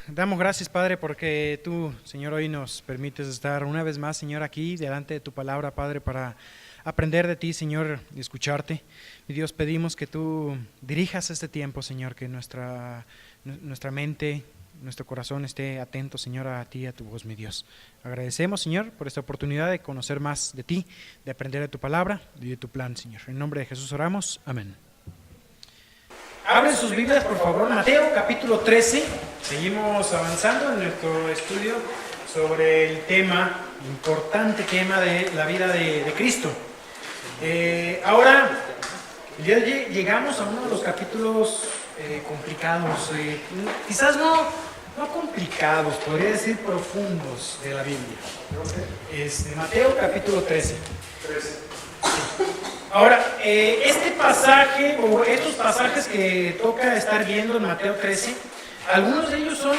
Damos gracias, Padre, porque tú, Señor, hoy nos permites estar una vez más, Señor, aquí delante de tu palabra, Padre, para aprender de ti, Señor, y escucharte. Mi Dios, pedimos que tú dirijas este tiempo, Señor, que nuestra mente, nuestro corazón esté atento, Señor, a ti y a tu voz, mi Dios. Agradecemos, Señor, por esta oportunidad de conocer más de ti, de aprender de tu palabra y de tu plan, Señor. En nombre de Jesús oramos. Amén. Abren sus Biblias, por favor, Mateo capítulo 13. Seguimos avanzando en nuestro estudio sobre el importante tema de la vida de Cristo. Ahora, ya llegamos a uno de los capítulos complicados, quizás no complicados, podría decir profundos de la Biblia. Mateo capítulo 13. Ahora, este pasaje o estos pasajes que toca estar viendo en Mateo 13, algunos de ellos son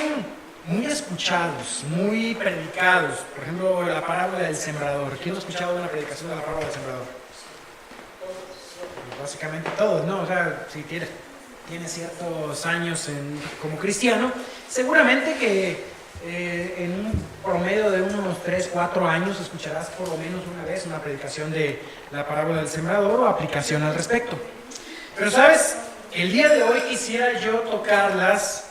muy escuchados, muy predicados. Por ejemplo, la parábola del sembrador. ¿Quién ha escuchado una predicación de la parábola del sembrador? Básicamente todos, ¿no? O sea, si tienes ciertos años como cristiano, seguramente que en un promedio de unos 3, 4 años escucharás por lo menos una vez una predicación de la parábola del sembrador o aplicación al respecto. Pero sabes, el día de hoy quisiera yo tocarlas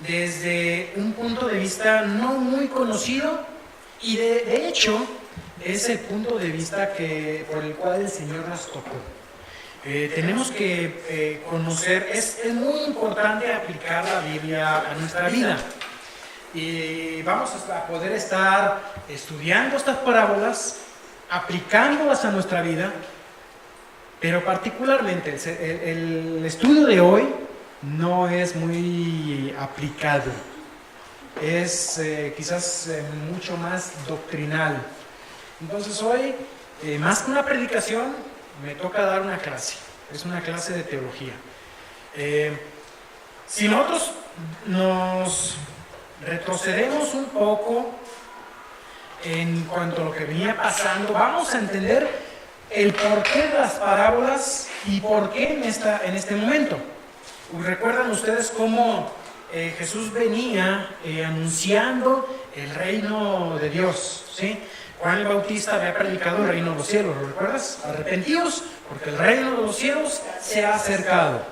desde un punto de vista no muy conocido y de hecho es el punto de vista por el cual el Señor nos tocó. Tenemos que conocer, es muy importante aplicar la Biblia a nuestra vida. Y vamos a poder estar estudiando estas parábolas, aplicándolas a nuestra vida, pero particularmente el estudio de hoy no es muy aplicado, es quizás mucho más doctrinal. Entonces hoy, más que una predicación, me toca dar una clase, es una clase de teología. Si nosotros nos retrocedemos un poco en cuanto a lo que venía pasando, vamos a entender el porqué de las parábolas y por qué en este momento. ¿Recuerdan ustedes cómo Jesús venía anunciando el reino de Dios? ¿Sí? Juan el Bautista había predicado el reino de los cielos, ¿lo recuerdas? Arrepentíos, porque el reino de los cielos se ha acercado.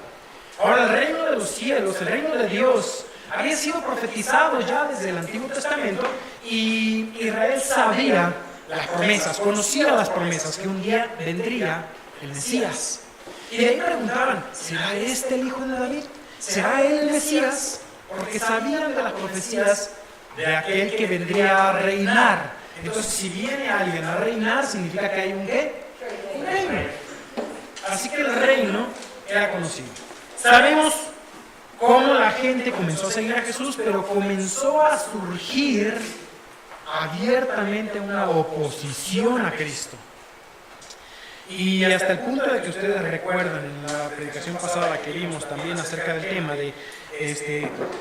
Ahora, el reino de los cielos, el reino de Dios, había sido profetizado ya desde el Antiguo Testamento y Israel sabía las promesas, conocía las promesas que un día vendría el Mesías. Y de ahí preguntaban, ¿será este el hijo de David? ¿Será él el Mesías? Porque sabían de las profecías de aquel que vendría a reinar. Entonces, si viene alguien a reinar, significa que hay un ¿qué? Un reino. Así que el reino era conocido. Sabemos cómo la gente comenzó a seguir a Jesús, pero comenzó a surgir abiertamente una oposición a Cristo. Y hasta el punto de que ustedes recuerdan en la predicación pasada la que vimos también acerca del tema de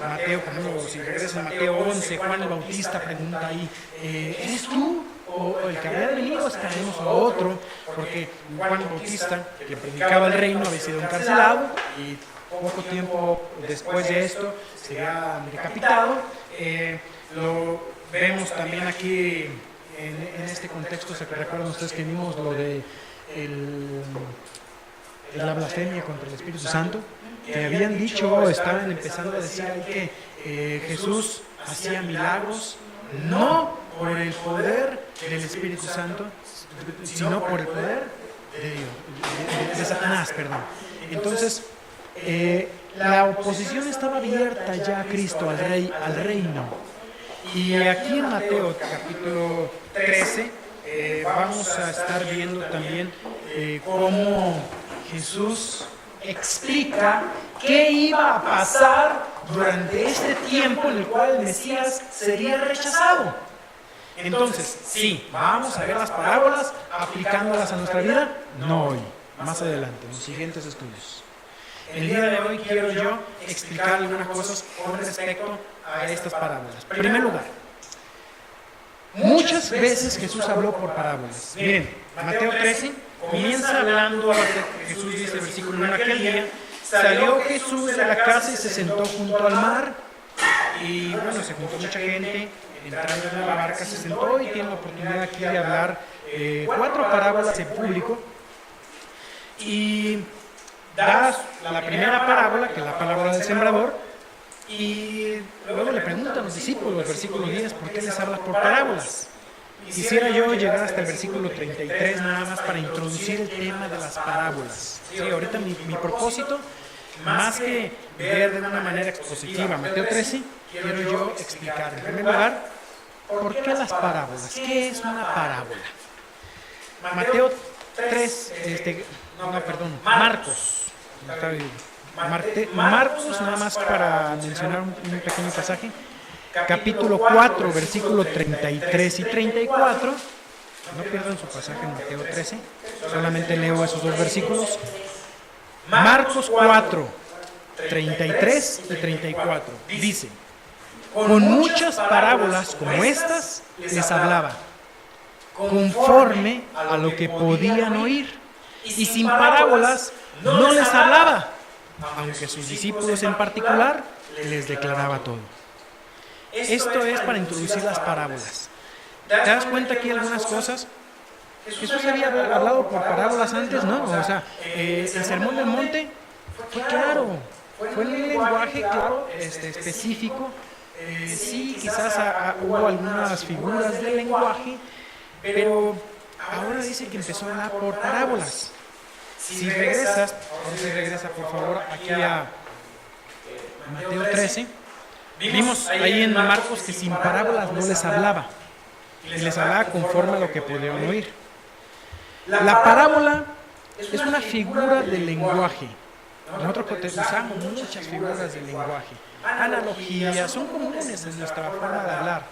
Mateo, por ejemplo, si regresan a Mateo 11, Juan el Bautista pregunta ahí, ¿eres tú? ¿O el que había venido estaremos a otro? Porque Juan el Bautista, que predicaba el reino, había sido encarcelado y poco tiempo después de esto será decapitado. Lo vemos también aquí en este contexto. ¿Se recuerdan ustedes que vimos lo de la blasfemia contra el Espíritu Santo? Que habían dicho, estaban empezando a decir ahí que Jesús hacía milagros no por el poder del Espíritu Santo, sino por el poder de Dios, de Satanás, perdón. Entonces, la oposición estaba abierta ya a Cristo, al reino. Y aquí en Mateo capítulo 13 vamos a estar viendo también cómo Jesús explica qué iba a pasar durante este tiempo en el cual el Mesías sería rechazado. Entonces, sí, vamos a ver las parábolas aplicándolas a nuestra vida, no hoy, más adelante, en los siguientes estudios. El día de hoy quiero yo explicar algunas cosas con respecto a estas parábolas. En primer lugar, muchas veces Jesús habló por parábolas. Miren, Mateo 13 comienza hablando, Jesús dice, versículo 1, en aquel día salió Jesús de la casa y se sentó junto al mar, Y bueno, se juntó mucha gente, entraron en la barca, se sentó y tiene la oportunidad aquí de hablar 4 parábolas en público. Y da la primera parábola, que es la parábola del sembrador, y luego le preguntan a los discípulos, versículo 10, ¿por qué les hablas por parábolas? Quisiera yo llegar hasta el versículo 33 nada más para introducir el tema de las parábolas. Sí, ahorita mi propósito, más que ver de una manera expositiva Mateo 13, quiero yo explicar en primer lugar por qué las parábolas, qué es una parábola. Mateo 3, Marcos, Marcos, nada más para mencionar un pequeño pasaje, capítulo 4, versículo 33 y 34, no pierdan su pasaje en Mateo 13, solamente leo esos 2 versículos. Marcos 4, 33 y 34, dice: con muchas parábolas como estas les hablaba, conforme a lo que podían oír, y sin parábolas no les hablaba, aunque sus discípulos en particular les declaraba todo. Esto es para introducir las parábolas. ¿Te das cuenta aquí algunas cosas? Jesús había hablado por parábolas antes, ¿no? O sea, el Sermón del Monte fue claro, fue en un lenguaje claro, específico. Sí, quizás hubo algunas figuras del lenguaje, pero ahora dice que empezó a hablar por parábolas. Si regresa por favor aquí a Mateo 13, vimos ahí en Marcos que sin parábolas no les hablaba, y les hablaba conforme a lo que podían oír. La parábola es una figura del lenguaje. Nosotros usamos muchas figuras del lenguaje, analogías, son comunes en nuestra forma de hablar.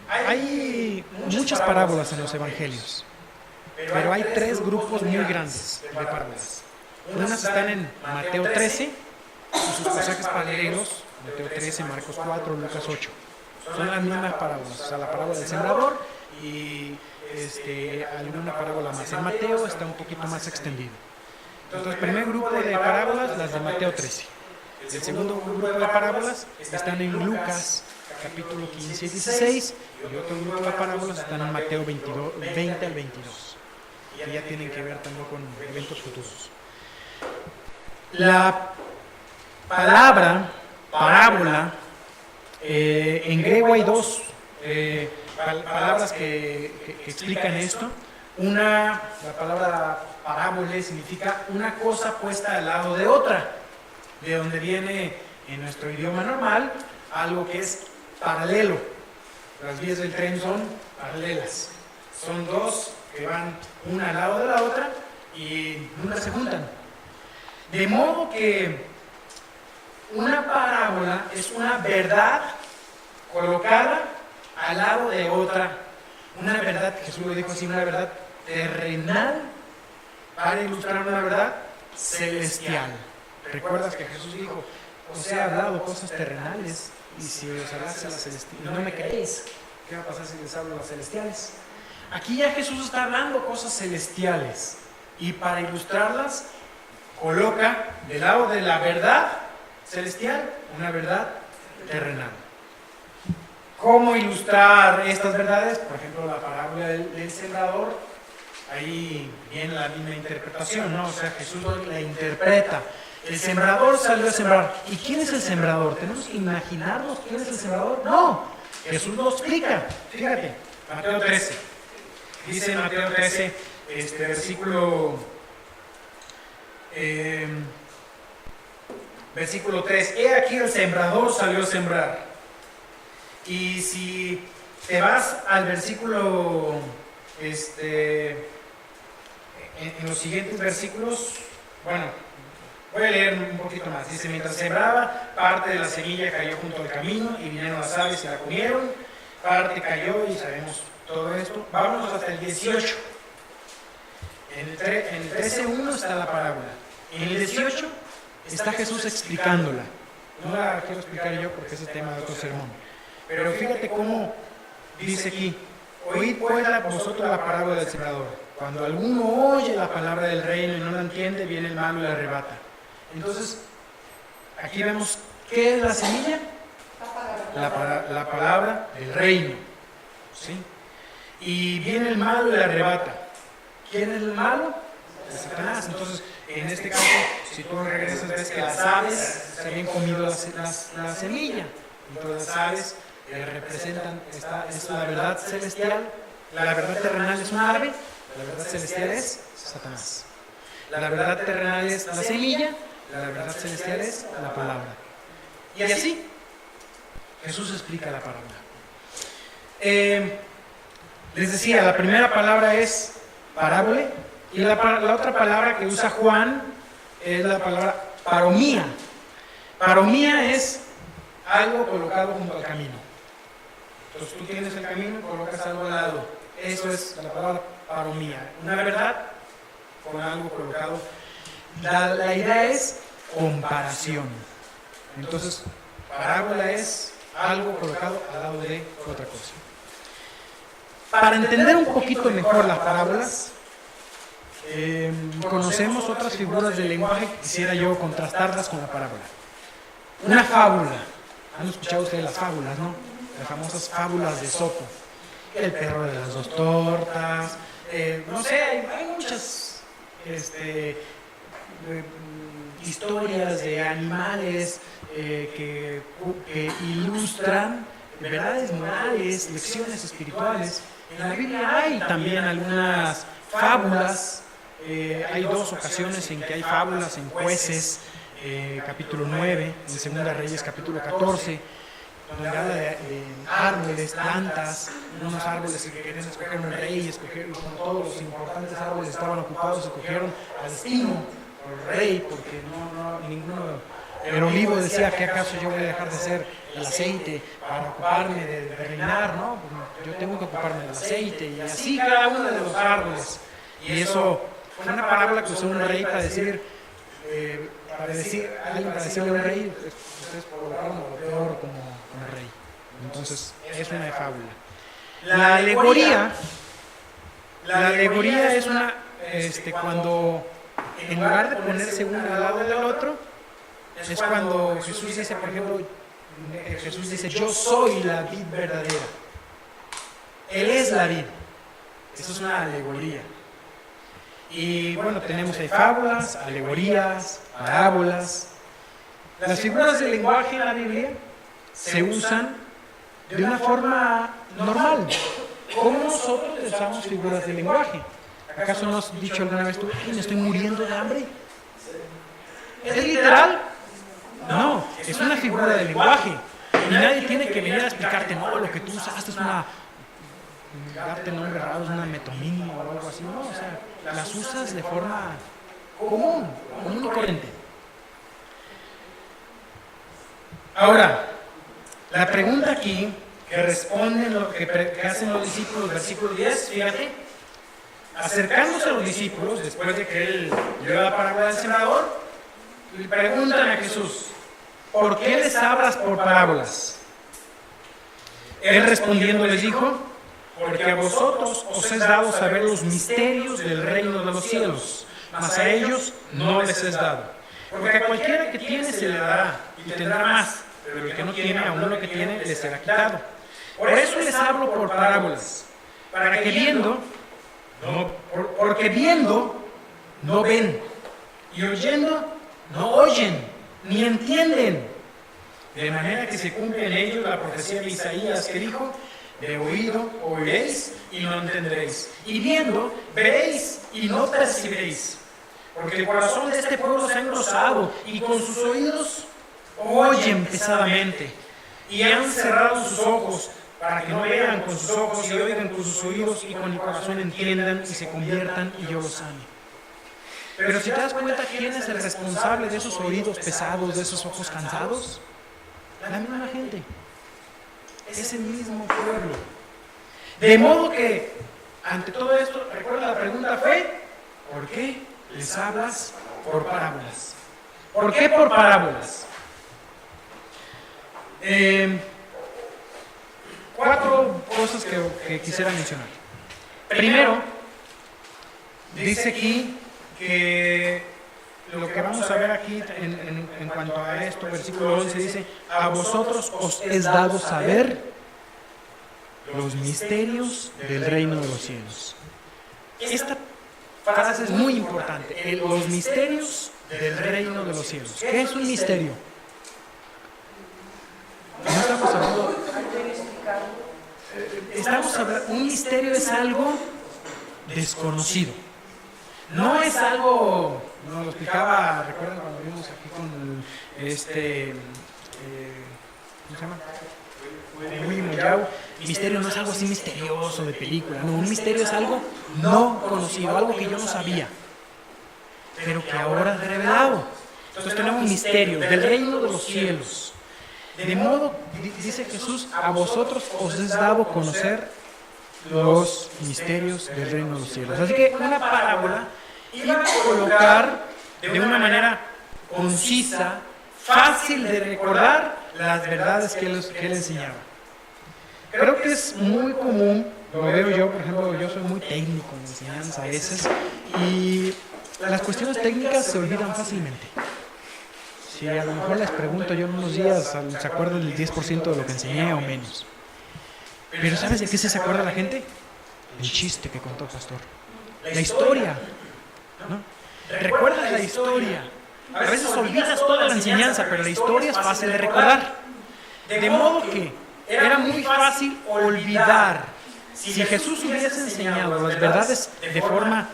Hay muchas parábolas en los evangelios, pero hay 3 grupos muy grandes de parábolas. Unas están en Mateo 13 y sus pasajes paralelos, Mateo 13, Marcos 4, Lucas 8. Son las mismas parábolas, o sea, la parábola del sembrador y alguna parábola más. En Mateo está un poquito más extendido. Entonces, el primer grupo de parábolas, las de Mateo 13. El segundo grupo de parábolas están en Lucas, capítulo 15 y 16, y otro grupo de parábolas están en Mateo 20 al 22, que ya tienen que ver también con eventos futuros. La palabra parábola, en griego hay 2 palabras que explican esto. La palabra parábole significa una cosa puesta al lado de otra, de donde viene en nuestro idioma normal algo que es paralelo. Las vías del tren son paralelas, son 2 que van una al lado de la otra y nunca se juntan. De modo que una parábola es una verdad colocada al lado de otra, una verdad, Jesús lo dijo así, una verdad terrenal para ilustrar una verdad celestial. ¿Recuerdas que Jesús dijo, os he hablado cosas terrenales y si os hablase las celestiales, no me creéis? ¿Qué va a pasar si les hablo las celestiales? Aquí ya Jesús está hablando cosas celestiales y para ilustrarlas coloca del lado de la verdad celestial una verdad terrenal. ¿Cómo ilustrar estas verdades? Por ejemplo, la parábola del sembrador, ahí viene la misma interpretación, ¿no? O sea, Jesús la interpreta. El sembrador salió a sembrar. ¿Y quién es el sembrador? ¿Tenemos que imaginarnos quién es el sembrador? No, Jesús lo explica. Fíjate, Mateo 13. Dice en Mateo 13, versículo 3, he aquí el sembrador salió a sembrar. Y si te vas al versículo, en los siguientes versículos, bueno, voy a leer un poquito más. Dice, mientras sembraba, parte de la semilla cayó junto al camino y vinieron las aves y la comieron, parte cayó y sabemos todo esto. Vámonos hasta el 18. En el 13:1 está la parábola. En el 18 está Jesús explicándola. No la quiero explicar yo porque es el tema de otro sermón. Pero fíjate cómo dice aquí, oíd pues vosotros la parábola del sembrador. Cuando alguno oye la palabra del reino y no la entiende, viene el malo y la arrebata. Entonces, aquí vemos ¿Qué es la semilla? La palabra del reino. ¿Sí? Y viene el malo y la arrebata. ¿Quién es el malo? Es Satanás. Entonces, en este caso, si tú regresas, ves que las aves se habían comido la semilla. Entonces, las aves representan, es la verdad celestial. La verdad terrenal es un ave, la verdad celestial es Satanás. La verdad terrenal es la semilla, la verdad celestial es la palabra. Y así, Jesús explica la parábola. Les decía, la primera palabra es parábole, y la otra palabra que usa Juan es la palabra paromía. Paromía es algo colocado junto al camino. Entonces tú tienes el camino y colocas algo al lado. Eso es la palabra paromía. Una verdad con algo colocado. La idea es comparación. Entonces, parábola es algo colocado al lado de otra cosa. Para entender un poquito mejor las parábolas, conocemos otras figuras del lenguaje que quisiera yo contrastarlas con la parábola. Una fábula. Han escuchado ustedes las fábulas, ¿no? Las famosas fábulas de Esopo. El perro de las dos tortas. No sé, hay muchas historias de animales que ilustran verdades morales, lecciones espirituales. En la Biblia hay también algunas fábulas. Hay dos ocasiones en que hay fábulas en Jueces, capítulo 9, en Segunda Reyes, capítulo 14, donde habla de árboles, plantas, unos árboles que querían escoger un rey, escogieron, como todos los importantes árboles estaban ocupados, escogieron a destino por rey, porque ninguno. El olivo decía, ¿qué acaso yo voy a dejar de hacer el aceite para ocuparme de reinar? ¿No? Pues yo tengo que ocuparme del aceite, y así cada uno de los árboles. Y eso fue una parábola que usó un rey para decirle a un rey, ustedes colocaron lo peor como rey. Entonces, es una fábula. La alegoría es una, cuando en lugar de ponerse uno al lado del otro, es cuando Jesús dice, por ejemplo, yo soy la vid verdadera. Él es la vid. Eso es una alegoría. Y bueno, tenemos ahí fábulas, alegorías, parábolas. Las figuras del lenguaje en la Biblia se usan de una forma normal. ¿Cómo nosotros usamos figuras del lenguaje? ¿Acaso no has dicho alguna vez tú, me estoy muriendo de hambre? ¿Es literal? No, es una figura del lenguaje. Y nadie tiene que venir a explicarte, no, lo que tú usaste es darte nombres raros, una metonimia o algo así. No, o sea, las usas de forma común y corriente. Ahora, la pregunta aquí que responden lo que hacen los discípulos, versículo 10, fíjate, acercándose a los discípulos, después de que él dio la parábola del sembrador, le preguntan a Jesús, ¿por qué les hablas por parábolas? Él respondiendo les dijo, porque a vosotros os es dado saber los misterios del reino de los cielos, mas a ellos no les es dado. Porque a cualquiera que tiene se le dará y tendrá más, pero el que no tiene, aún lo que tiene, le será quitado. Por eso les hablo por parábolas, para que porque viendo no ven, y oyendo no oyen, ni entienden. De manera que se cumple en ellos la profecía de Isaías que dijo, de oído oiréis y no entenderéis, y viendo veréis y no percibiréis. Porque el corazón de este pueblo se ha engrosado, y con sus oídos oyen pesadamente, y han cerrado sus ojos, para que no vean con sus ojos y oigan con sus oídos, y con el corazón entiendan y se conviertan y yo los sane. Pero si te das cuenta, ¿quién es el responsable de esos oídos pesados, de esos ojos cansados? La misma gente. Es el mismo pueblo. De modo que, ante todo esto, recuerda la pregunta fue, ¿por qué les hablas por parábolas? ¿Por qué por parábolas? 4 cosas que quisiera mencionar. Primero, dice aquí que lo que vamos a ver aquí en cuanto a esto, versículo 11 dice, a vosotros os es dado saber los misterios del reino de los cielos. Esta frase es muy importante, los misterios del reino de los cielos. ¿Qué es un misterio? No estamos hablando, un misterio es algo desconocido. No es algo, nos lo explicaba, recuerdan cuando vimos aquí con ¿cómo se llama? William Yao. Misterio no es algo así misterioso de película, no, un misterio es algo no conocido, algo que yo no sabía, pero que ahora es revelado. Entonces tenemos misterios del reino de los cielos. De modo, dice Jesús, a vosotros os es dado conocer los misterios del reino de los cielos. Así que una parábola iba a colocar de una manera concisa, fácil de recordar las verdades que él enseñaba. Creo que es muy común, lo veo yo, por ejemplo, yo soy muy técnico en enseñanza a veces, y las cuestiones técnicas se olvidan fácilmente. Si a lo mejor les pregunto yo en unos días, se acuerdan del 10% de lo que enseñé o menos. Pero ¿sabes de qué se acuerda la gente? El chiste que contó el pastor. La historia, ¿no? Recuerdas la historia. A veces olvidas toda la enseñanza, pero la historia es fácil de recordar. De modo que era muy fácil olvidar. Si Jesús hubiese enseñado las verdades de forma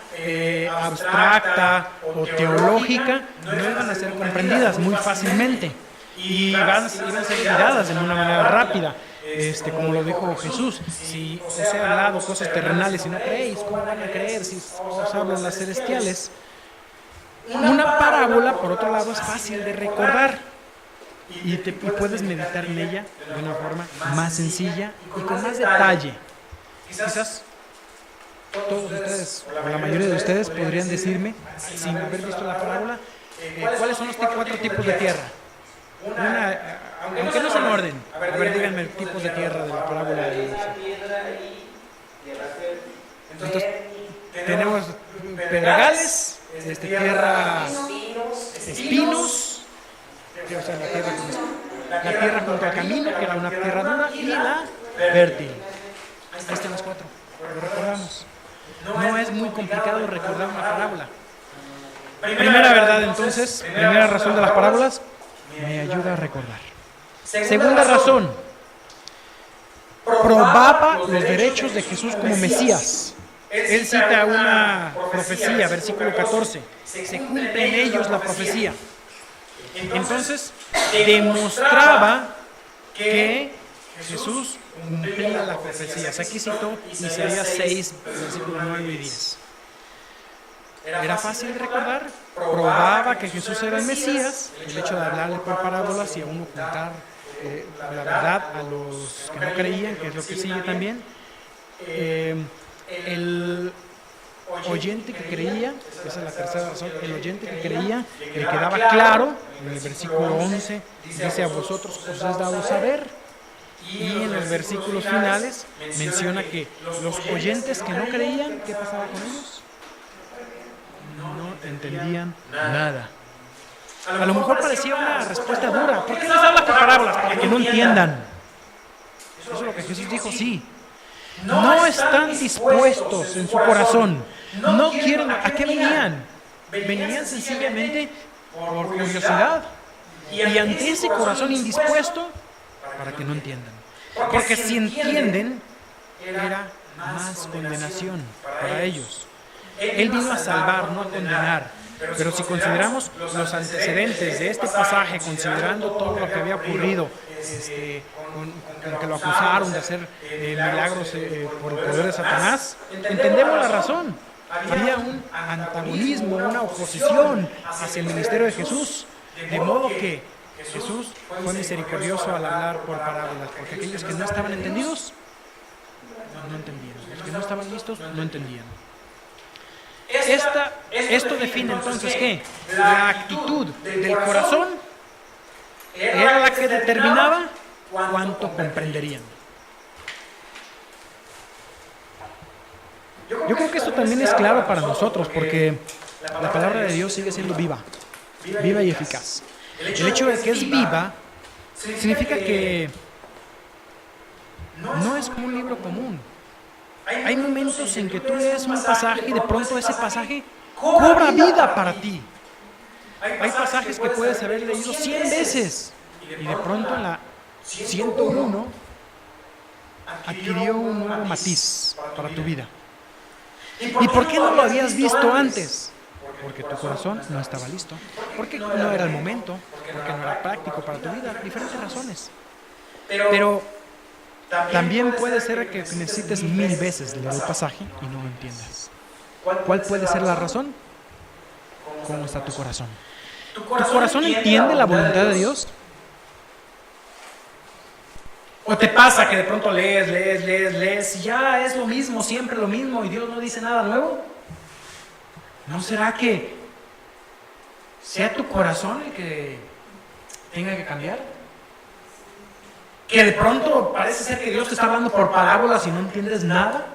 abstracta o teológica, no iban a ser comprendidas muy fácilmente y iban a ser olvidadas de una manera rápida. Como lo dijo Jesús, si os he hablado cosas terrenales y no creéis, ¿cómo van a creer si os hablo las celestiales? Una parábola, por otro lado, es fácil de recordar y puedes meditar en ella de una forma más sencilla y con más detalle. Quizás todos ustedes, o la mayoría de ustedes, podrían decirme, sin haber visto la parábola, ¿cuáles son los 4 tipos de tierra? Aunque no es en orden. A ver, díganme el tipo de tierra de la parábola. Entonces, tenemos pedregales, tierra, espinos, o sea, la tierra junto al camino, que era una tierra dura, y la fértil. Ahí están las 4, lo recordamos. No es muy complicado recordar una parábola. Primera verdad, entonces, primera razón de las parábolas, me ayuda a recordar. Segunda razón, probaba los derechos de Jesús como Mesías. Él cita una profecía, versículo 14, se cumple en ellos la profecía. Entonces, demostraba que Jesús cumplía las profecías. Aquí citó Isaías 6, versículos 9 y 10. Era fácil de recordar, probaba que Jesús era el Mesías, el hecho de hablarle por parábolas y aún ocultar la verdad a los que no creían, que es lo que sigue también. El oyente que creía, esa es la tercera razón, el oyente que creía, le quedaba claro, en el versículo 11, dice a vosotros os es dado saber, y en los versículos finales menciona que los oyentes que no creían, ¿qué pasaba con ellos? No entendían nada. A lo mejor parecía una respuesta dura. ¿Por qué les hablas por parábolas? Para que no entiendan. Eso es lo que Jesús dijo, sí. No están dispuestos en su corazón. No quieren. ¿A qué venían? Venían sencillamente por curiosidad. Y ante ese corazón indispuesto, para que no entiendan. Porque si entienden, era más condenación para ellos. Él vino a salvar, no a condenar. Pero si consideramos los antecedentes de este pasaje, considerando todo lo que había ocurrido, con que lo acusaron de hacer milagros por el poder de Satanás, entendemos la razón. Había un antagonismo, una oposición hacia el ministerio de Jesús, de modo que Jesús fue misericordioso al hablar por parábolas, porque aquellos que no estaban entendidos, no entendían. Los que no estaban listos, no entendían. Esto define entonces ¿qué? La actitud del corazón era la que determinaba cuánto comprenderían. Yo creo que esto también es claro para nosotros, porque La palabra de Dios sigue siendo viva y eficaz. El hecho de que es viva significa que no es como un libro común. Hay momentos en que tú lees un pasaje y de pronto ese pasaje cobra vida para ti. Hay pasajes que puedes haber leído 100 veces y de pronto en la 101 adquirió un nuevo matiz para tu vida. ¿Y por qué no lo habías visto antes? Porque tu corazón no estaba listo, porque no era el momento, porque no era práctico para tu vida, diferentes razones. Pero también puede ser que necesites 1000 veces leer el pasaje y no lo entiendas. ¿Cuál puede ser la razón? ¿Cómo está tu corazón? ¿Tu corazón entiende la voluntad de Dios? ¿O te pasa que de pronto lees y ya es lo mismo, siempre lo mismo y Dios no dice nada nuevo? ¿No será que sea tu corazón el que tenga que cambiar? Que de pronto parece ser que Dios te está hablando por parábolas y no entiendes nada.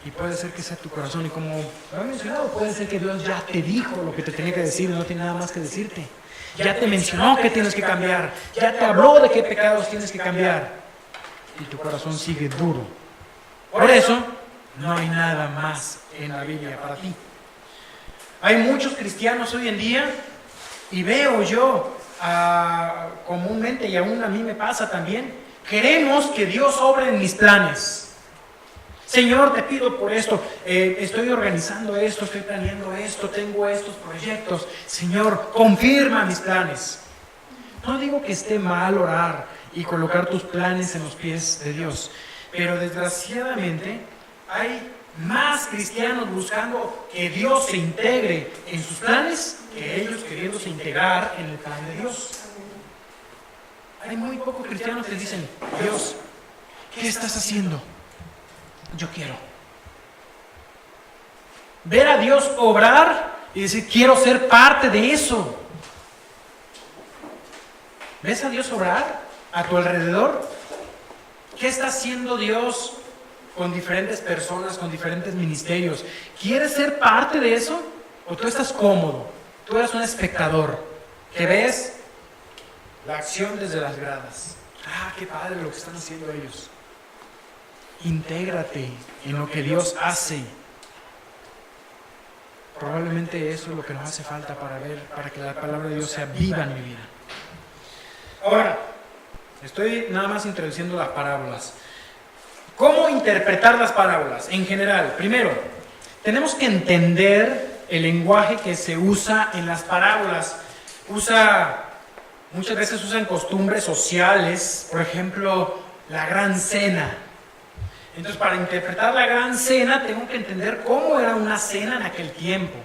Y puede ser que sea tu corazón, y como lo he mencionado, puede ser que Dios ya te dijo lo que te tenía que decir y no tiene nada más que decirte. Ya te mencionó que tienes que cambiar, ya te habló de qué pecados tienes que cambiar, y tu corazón sigue duro. Por eso, no hay nada más en la Biblia para ti. Hay muchos cristianos hoy en día, y veo yo comúnmente, y aún a mí me pasa también, queremos que Dios obre en mis planes. Señor, te pido por esto, estoy organizando esto, estoy planeando esto, tengo estos proyectos. Señor, confirma mis planes. No digo que esté mal orar y colocar tus planes en los pies de Dios, pero desgraciadamente hay más cristianos buscando que Dios se integre en sus planes que ellos queriéndose integrar en el plan de Dios. Hay muy pocos cristianos que dicen, Dios, ¿qué estás haciendo? Yo quiero ver a Dios obrar y decir, quiero ser parte de eso. ¿Ves a Dios obrar a tu alrededor? ¿Qué está haciendo Dios con diferentes personas, con diferentes ministerios? ¿Quieres ser parte de eso? ¿O tú estás cómodo? Tú eres un espectador que ves la acción desde las gradas. Ah, qué padre lo que están haciendo ellos. Intégrate en lo que Dios hace. Probablemente eso es lo que nos hace falta para que la palabra de Dios sea viva en mi vida. Ahora, estoy nada más introduciendo las parábolas. ¿Cómo interpretar las parábolas? En general, primero, tenemos que entender el lenguaje que se usa en las parábolas. Muchas veces usan costumbres sociales, por ejemplo, la gran cena. Entonces, para interpretar la gran cena, tengo que entender cómo era una cena en aquel tiempo.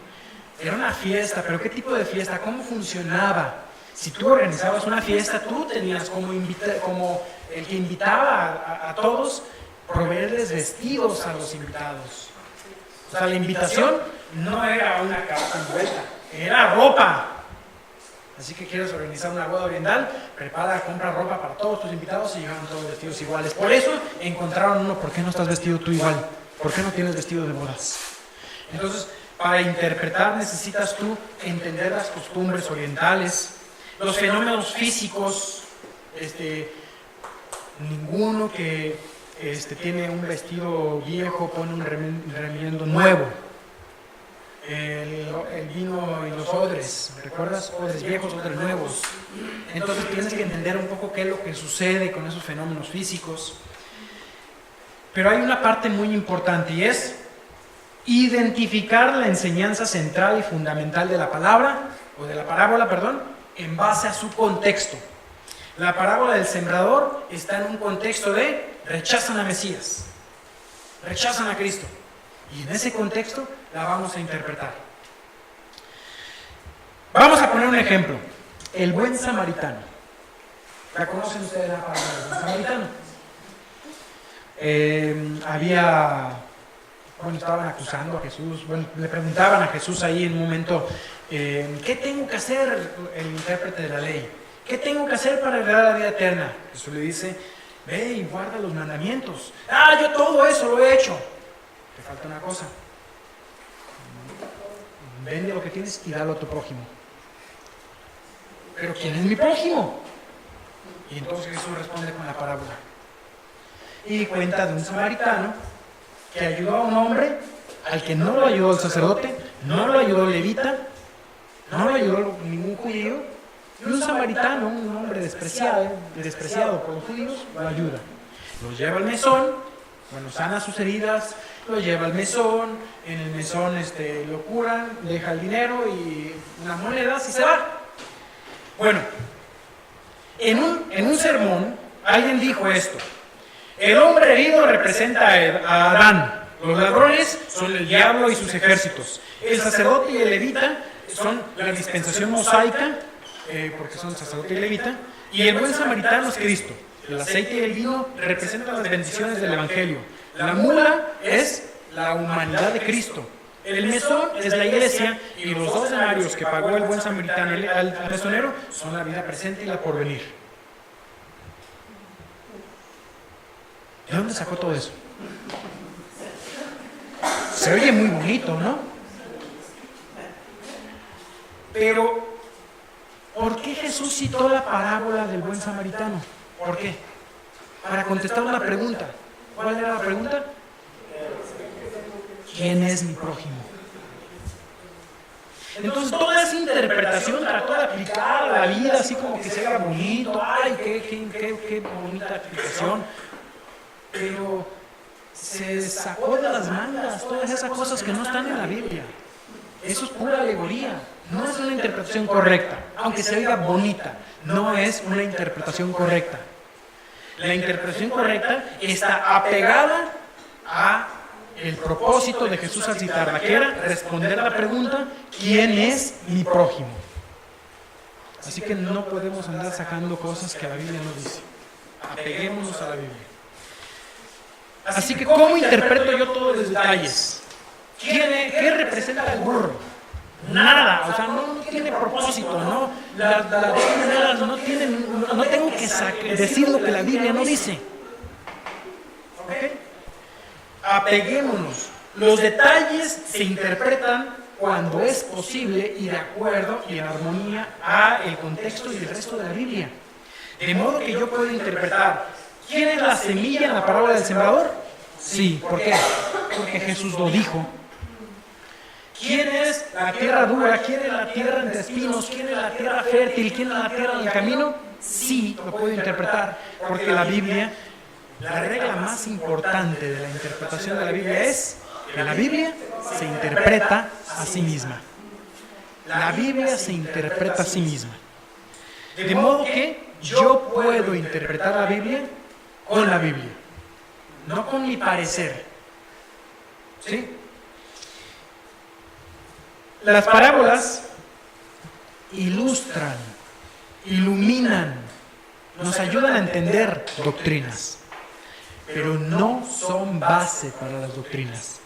Era una fiesta, pero ¿qué tipo de fiesta? ¿Cómo funcionaba? Si tú organizabas una fiesta, tú tenías como el que invitaba a todos, proveerles vestidos a los invitados. O sea, la invitación no era una carta envuelta, era ropa. Así que quieres organizar una boda oriental, compra ropa para todos tus invitados y llevan todos vestidos iguales. Por eso encontraron uno, ¿por qué no estás vestido tú igual? ¿Por qué no tienes vestido de bodas? Entonces, para interpretar necesitas tú entender las costumbres orientales, los fenómenos físicos. Ninguno que tiene un vestido viejo pone un remiendo nuevo. El vino y los odres, ¿recuerdas? Odres viejos, odres nuevos. Entonces tienes que entender un poco qué es lo que sucede con esos fenómenos físicos. Pero hay una parte muy importante y es identificar la enseñanza central y fundamental de la parábola, en base a su contexto. La parábola del sembrador está en un contexto de rechazan a Mesías, rechazan a Cristo. Y en ese contexto la vamos a interpretar. Vamos a poner un ejemplo. El buen samaritano. ¿La conocen ustedes la palabra del buen samaritano? Estaban acusando a Jesús. Le preguntaban a Jesús ahí en un momento, ¿qué tengo que hacer? El intérprete de la ley. ¿Qué tengo que hacer para heredar la vida eterna? Jesús le dice, ve y guarda los mandamientos. Yo todo eso lo he hecho. Te falta una cosa. vende lo que tienes y dalo a tu prójimo. ¿Pero quién es mi prójimo? Y entonces Jesús responde con la parábola. Y cuenta de un samaritano que ayudó a un hombre al que no lo ayudó el sacerdote, no lo ayudó el levita, no lo ayudó ningún judío, y un samaritano, un hombre despreciado por los judíos, lo ayuda. Lo lleva al mesón, sana sus heridas, lo lleva al mesón, en el mesón lo curan, deja el dinero y unas monedas y se va. Bueno, en un sermón alguien dijo esto: el hombre herido representa a Adán, los ladrones son el diablo y sus ejércitos, el sacerdote y el levita son la dispensación mosaica, porque son sacerdote y levita, y el buen samaritano es Cristo. El aceite y el vino representan las bendiciones del evangelio, la mula es la humanidad de Cristo, el mesón es la iglesia, y los 2 denarios que pagó el buen samaritano al mesonero son la vida presente y la porvenir. ¿De dónde sacó todo eso? Se oye muy bonito, ¿no? Pero, ¿por qué Jesús citó la parábola del buen samaritano? ¿Por qué? Para contestar una pregunta. ¿Cuál era la pregunta? ¿Quién es mi prójimo? Entonces toda esa interpretación trató de aplicar a la vida así como que sea bonito. ¡Ay, qué bonita aplicación! Pero se sacó de las mangas todas esas cosas que no están en la Biblia. Eso es pura alegoría. No es una interpretación correcta. Aunque se oiga bonita, no es una interpretación correcta. La interpretación correcta está apegada a el propósito de Jesús al citarla, que era responder a la pregunta: ¿quién es mi prójimo? Así que no podemos andar sacando cosas que la Biblia no dice. Apeguémonos a la Biblia. Así que, ¿cómo interpreto yo todos los detalles? ¿Qué representa el burro? Nada, o sea, no tiene propósito, ¿no? No tengo que decir lo que la Biblia no dice. ¿Ok? Apeguémonos. Los detalles se interpretan cuando es posible y de acuerdo y en armonía a el contexto y el resto de la Biblia. De modo que yo puedo interpretar: ¿quién es la semilla en la parábola del sembrador? Sí, ¿por qué? Porque Jesús lo dijo. ¿Quién es la tierra dura? ¿Quién es la tierra entre espinos? ¿Quién es la tierra fértil? ¿Quién es la tierra del camino? Sí, lo puedo interpretar, porque la Biblia, la regla más importante de la interpretación de la Biblia es que la Biblia se interpreta a sí misma. La Biblia se interpreta a sí misma. De modo que yo puedo interpretar la Biblia con la Biblia, no con mi parecer. ¿Sí? Las parábolas ilustran, iluminan, nos ayudan a entender doctrinas, pero no son base para las doctrinas.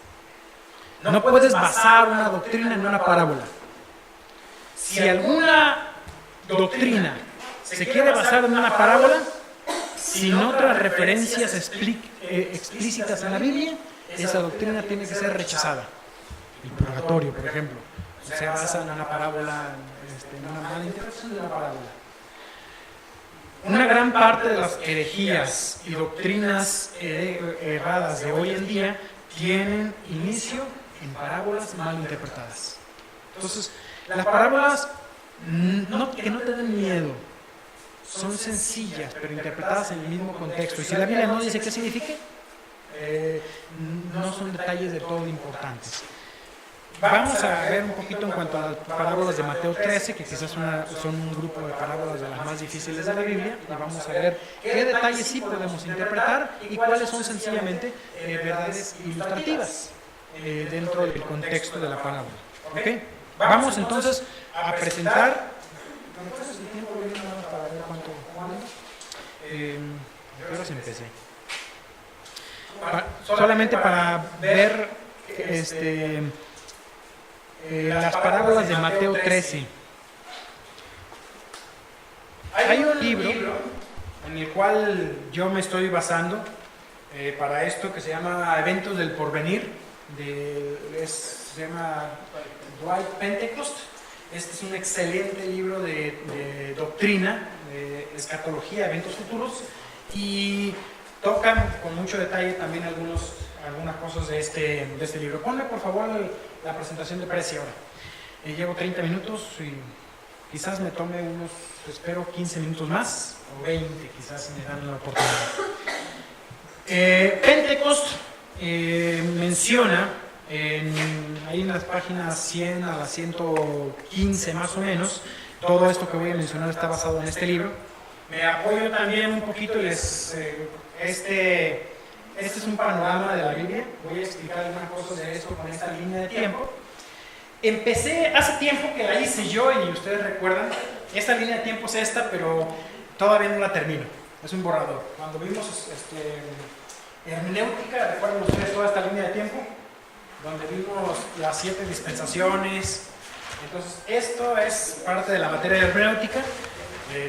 No puedes basar una doctrina en una parábola. Si alguna doctrina se quiere basar en una parábola, sin otras referencias explícitas en la Biblia, esa doctrina tiene que ser rechazada. El purgatorio, por ejemplo, se basa en una parábola, en una mala interpretación de una parábola. Una gran parte de las herejías y doctrinas erradas de hoy en día tienen inicio en parábolas mal interpretadas. Entonces, las parábolas que no te den miedo, son sencillas, pero interpretadas en el mismo contexto. Y si la Biblia no dice qué significa, no son detalles de todo importantes. Vamos a ver un poquito en cuanto a las parábolas de Mateo 13, que quizás son un grupo de parábolas de las más difíciles de la Biblia, y vamos a ver qué detalles sí podemos interpretar y cuáles son sencillamente verdades ilustrativas dentro del contexto de la parábola. ¿Okay? Vamos entonces a presentar. ¿Me puedes el tiempo para ver cuánto? ¿Qué horas empecé? Solamente para ver las parábolas de Mateo 13. Hay un libro en el cual yo me estoy basando para esto, que se llama Eventos del Porvenir, se llama Dwight Pentecost. Este es un excelente libro de doctrina, de escatología, eventos futuros, y tocan con mucho detalle también algunas cosas de este libro. Ponme por favor la presentación de precio ahora. Llevo 30 minutos y quizás me tome espero 15 minutos más, o 20 quizás si me dan la oportunidad. Pentecost menciona ahí en las páginas 100 a las 115 más o menos, todo esto que voy a mencionar está basado en este libro. Me apoyo también un poquito y este es un panorama de la Biblia. Voy a explicar algunas cosas de esto con esta línea de tiempo. Empecé hace tiempo que la hice yo y ustedes recuerdan, esta línea de tiempo es esta, pero todavía no la termino. Es un borrador. Cuando vimos hermenéutica, recuerdan ustedes toda esta línea de tiempo, donde vimos las 7 dispensaciones. Entonces, esto es parte de la materia de hermenéutica.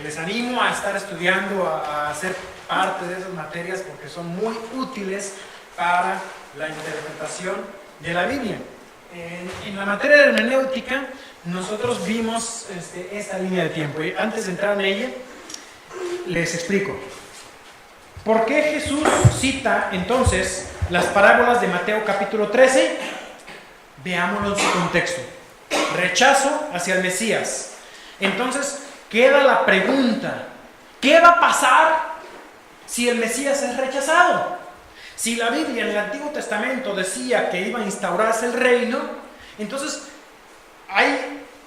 Les animo a estar estudiando, a ser parte de esas materias porque son muy útiles para la interpretación de la Biblia. En la materia de hermenéutica, nosotros vimos esta línea de tiempo. Y antes de entrar en ella, les explico. ¿Por qué Jesús cita entonces las parábolas de Mateo capítulo 13? Veámoslo en su contexto. Rechazo hacia el Mesías. Entonces, queda la pregunta, ¿qué va a pasar si el Mesías es rechazado? Si la Biblia en el Antiguo Testamento decía que iba a instaurarse el reino, entonces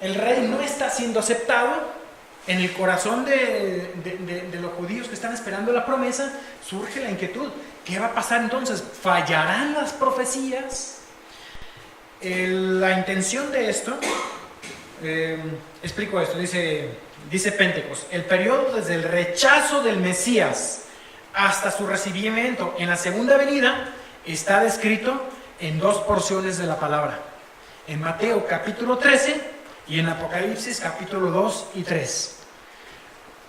el rey no está siendo aceptado. En el corazón de los judíos que están esperando la promesa, surge la inquietud. ¿Qué va a pasar entonces? ¿Fallarán las profecías? La intención de esto, explico esto, dice Pentecost, el periodo desde el rechazo del Mesías hasta su recibimiento en la segunda venida está descrito en 2 porciones de la palabra. En Mateo capítulo 13 y en Apocalipsis capítulo 2 y 3.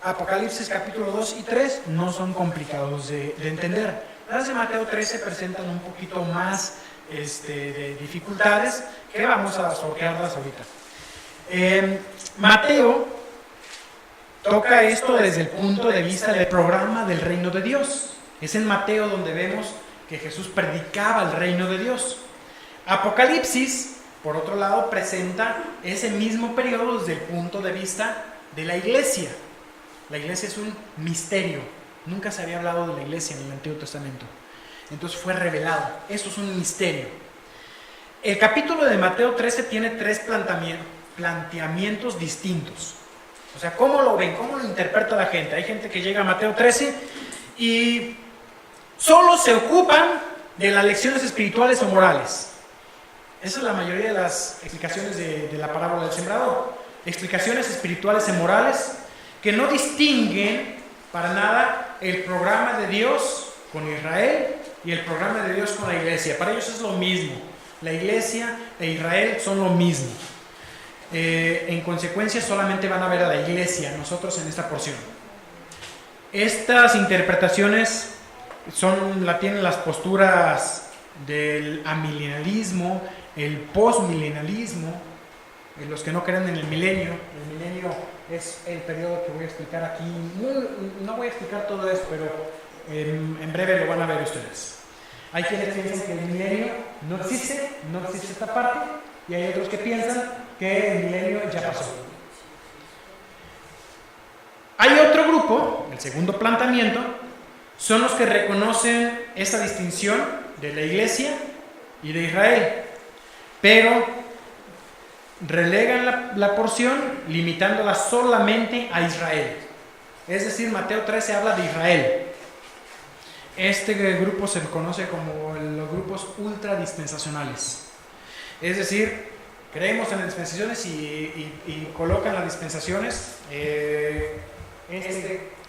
Apocalipsis capítulo 2 y 3 no son complicados de entender. Las de Mateo 13 presentan un poquito más de dificultades que vamos a sortearlas ahorita. Mateo toca esto desde el punto de vista del programa del reino de Dios. Es en Mateo donde vemos que Jesús predicaba el reino de Dios. Apocalipsis, por otro lado, presenta ese mismo periodo desde el punto de vista de la iglesia. La iglesia es un misterio. Nunca se había hablado de la iglesia en el Antiguo Testamento. Entonces fue revelado. Eso es un misterio. El capítulo de Mateo 13 tiene 3 planteamientos distintos. O sea, ¿cómo lo ven? ¿Cómo lo interpreta la gente? Hay gente que llega a Mateo 13 y solo se ocupan de las lecciones espirituales o morales. Esa es la mayoría de las explicaciones de la parábola del sembrador. Explicaciones espirituales y morales que no distinguen para nada el programa de Dios con Israel y el programa de Dios con la iglesia. Para ellos es lo mismo. La iglesia e Israel son lo mismo. En consecuencia solamente van a ver a la iglesia, nosotros en esta porción. Estas interpretaciones tienen las posturas del amilenialismo, el postmilenialismo, los que no creen en el milenio. El milenio es el periodo que voy a explicar aquí. No voy a explicar todo esto, pero en breve lo van a ver ustedes. Hay quienes piensan que el milenio no existe esta parte, y hay otros que piensan que el milenio ya pasó. Hay otro grupo, el segundo planteamiento, son los que reconocen esa distinción de la iglesia y de Israel, pero relegan la porción limitándola solamente a Israel. Es decir, Mateo 13 habla de Israel. Este grupo se conoce como los grupos ultradispensacionales. Es decir, creemos en las dispensaciones y colocan las dispensaciones.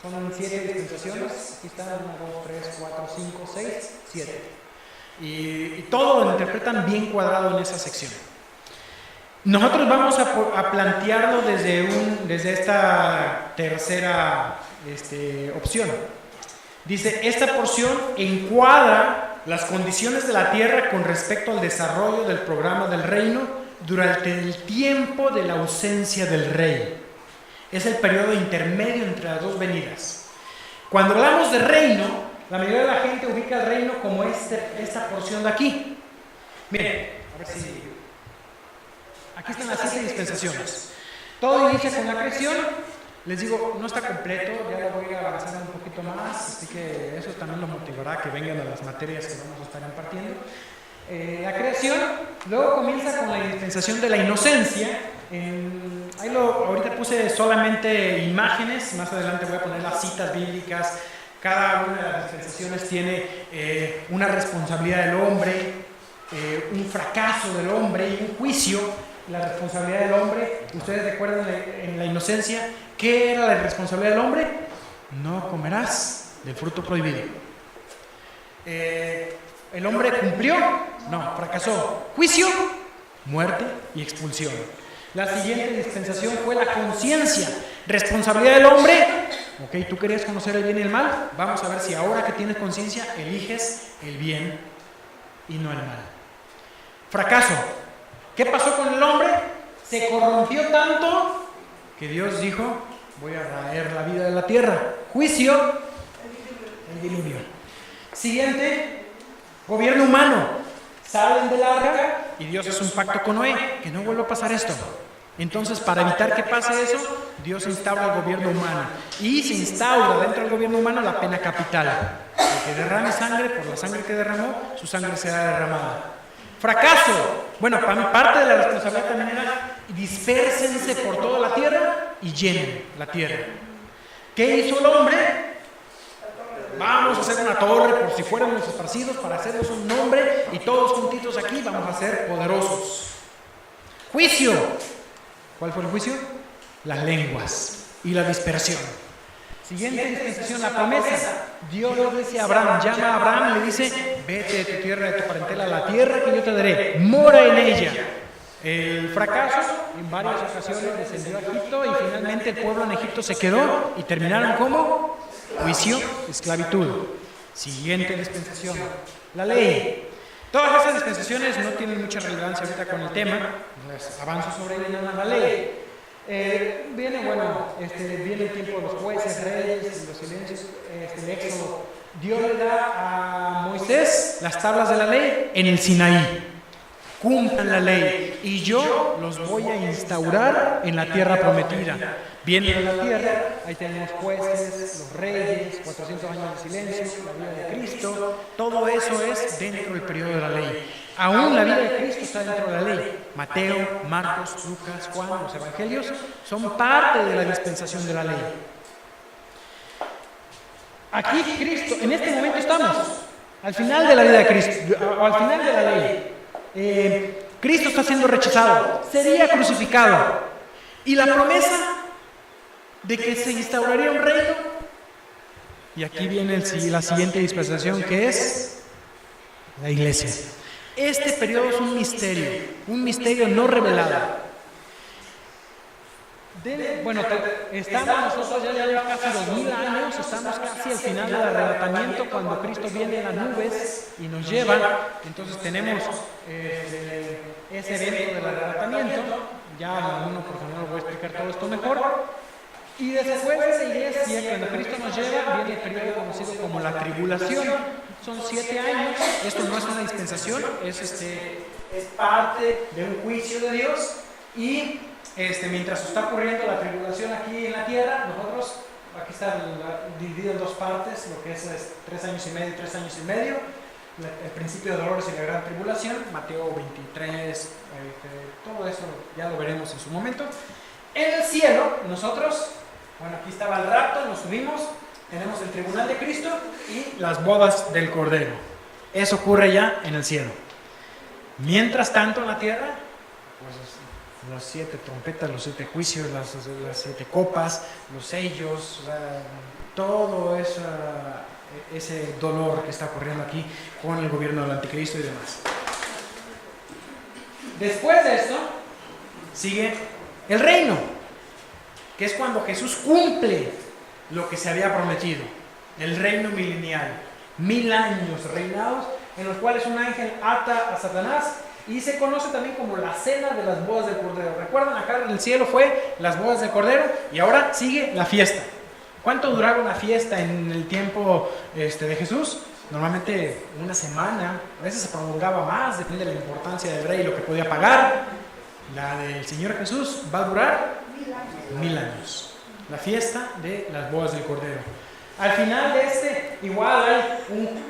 Son 7 dispensaciones. Aquí están 1, 2, 3, 4, 5, 6, 7. Y todo lo interpretan bien cuadrado en esa sección. Nosotros vamos a plantearlo desde esta tercera opción. Dice, esta porción encuadra las condiciones de la tierra con respecto al desarrollo del programa del reino durante el tiempo de la ausencia del rey. Es el periodo intermedio entre las dos venidas. Cuando hablamos de reino, la mayoría de la gente ubica el reino como esta porción de aquí. Miren, a ver si... Aquí están las 7 dispensaciones. Todo inicia con la creación. Les digo, no está completo, ya lo voy a avanzar un poquito más, así que eso también lo motivará a que vengan a las materias que vamos a estar impartiendo. La creación, luego comienza con la dispensación de la inocencia. Ahorita puse solamente imágenes, más adelante voy a poner las citas bíblicas. Cada una de las dispensaciones tiene una responsabilidad del hombre, un fracaso del hombre y un juicio. La responsabilidad del hombre, ustedes recuerdan en la inocencia, ¿qué era la responsabilidad del hombre? No comerás del fruto prohibido. ¿El hombre cumplió? No, fracasó. Juicio, muerte y expulsión. La siguiente dispensación fue la conciencia. Responsabilidad del hombre. Ok, tú querías conocer el bien y el mal. Vamos a ver si ahora que tienes conciencia eliges el bien y no el mal. Fracaso. ¿Qué pasó con el hombre? Se corrompió tanto que Dios dijo, voy a raer la vida de la tierra. Juicio, el diluvio. Siguiente, gobierno humano. Salen del arca y Dios hace un pacto con Noé, que no vuelva a pasar esto. Entonces, para evitar que pase eso, Dios instaura el gobierno humano. Y se instaura dentro del gobierno humano la pena capital. El que derrame sangre, por la sangre que derramó, su sangre será derramada. Fracaso. Bueno, parte de la responsabilidad también era dispérsense por toda la tierra y llenen la tierra. ¿Qué hizo el hombre? Vamos a hacer una torre por si fuéramos esparcidos para hacernos un nombre y todos juntitos aquí vamos a ser poderosos. Juicio. ¿Cuál fue el juicio? Las lenguas y la dispersión. Siguiente dispensación, la promesa. Dios le dice a Abraham, llama a Abraham y le dice, vete de tu tierra, de tu parentela, a la tierra que yo te daré, mora en ella. El fracaso, en varias ocasiones descendió a Egipto y finalmente el pueblo en Egipto se quedó y terminaron como juicio, esclavitud. Siguiente dispensación, la ley. Todas esas dispensaciones no tienen mucha relevancia ahorita con el tema, les avanzo sobre ella, la ley. Viene el tiempo de los jueces, reyes, los silencios, el éxodo. Dios le da a Moisés las tablas de la ley en el Sinaí. Cumplan la ley y yo los voy a instaurar en la tierra prometida. Vienen a la tierra, ahí tenemos jueces, los reyes, 400 años de silencio, la vida de Cristo. Todo eso es dentro del periodo de la ley. Aún la vida de Cristo está dentro de la ley. Mateo, Marcos, Lucas, Juan, los evangelios son parte de la dispensación de la ley. Aquí Cristo, en este momento estamos, al final de la vida de Cristo, al final de la ley. Cristo está siendo rechazado, sería crucificado. Y la promesa de que se instauraría un reino. Y aquí viene la siguiente dispensación, que es la iglesia. Este periodo es un misterio no revelado. Estamos nosotros ya casi 2000 años, estamos casi al final del arrebatamiento, cuando Cristo viene en las nubes y nos lleva. Entonces tenemos ese evento del arrebatamiento. Ya en alguna oportunidad voy a explicar todo esto mejor. Y después de esa iglesia, cuando Cristo nos lleva, viene el periodo conocido como la tribulación. Son 7 años. Esto no es una dispensación, es parte de un juicio de Dios. Y mientras está ocurriendo la tribulación aquí en la tierra, nosotros, aquí está dividido en dos partes, lo que es 3 años y medio y 3 años y medio. El principio de dolores y la gran tribulación, Mateo 23, todo eso ya lo veremos en su momento. En el cielo, nosotros, aquí estaba el rapto, nos subimos, tenemos el tribunal de Cristo y las bodas del Cordero. Eso ocurre ya en el cielo. Mientras tanto, en la tierra, pues las 7 trompetas, los 7 juicios, las 7 copas, los sellos, todo ese dolor que está ocurriendo aquí con el gobierno del anticristo y demás. Después de esto, sigue el reino, que es cuando Jesús cumple lo que se había prometido, el reino milenial, 1000 años reinados, en los cuales un ángel ata a Satanás y se conoce también como la cena de las bodas del Cordero. ¿Recuerdan? Acá en el cielo fue las bodas del Cordero y ahora sigue la fiesta. ¿Cuánto duraba una fiesta en el tiempo de Jesús? Normalmente una semana, a veces se prolongaba más, depende de la importancia del rey y lo que podía pagar. La del Señor Jesús va a durar 1000 años. La fiesta de las bodas del Cordero. Al final de igual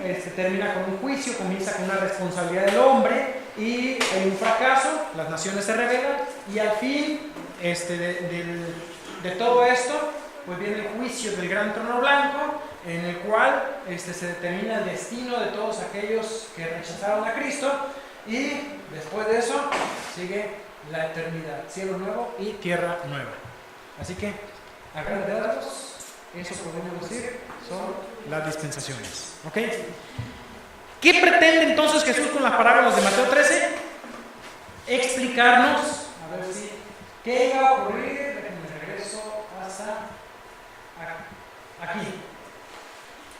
hay termina con un juicio, comienza con una responsabilidad del hombre y hay un fracaso, las naciones se rebelan y al fin de todo esto, pues viene el juicio del gran trono blanco, en el cual se determina el destino de todos aquellos que rechazaron a Cristo y después de eso sigue la eternidad, cielo nuevo y tierra nueva. Así que, a grandes rasgos, eso podemos decir son las dispensaciones. ¿Ok? ¿Qué pretende entonces Jesús con las parábolas de Mateo 13? Explicarnos, a ver si, ¿qué iba a ocurrir? Déjenme regreso hasta aquí.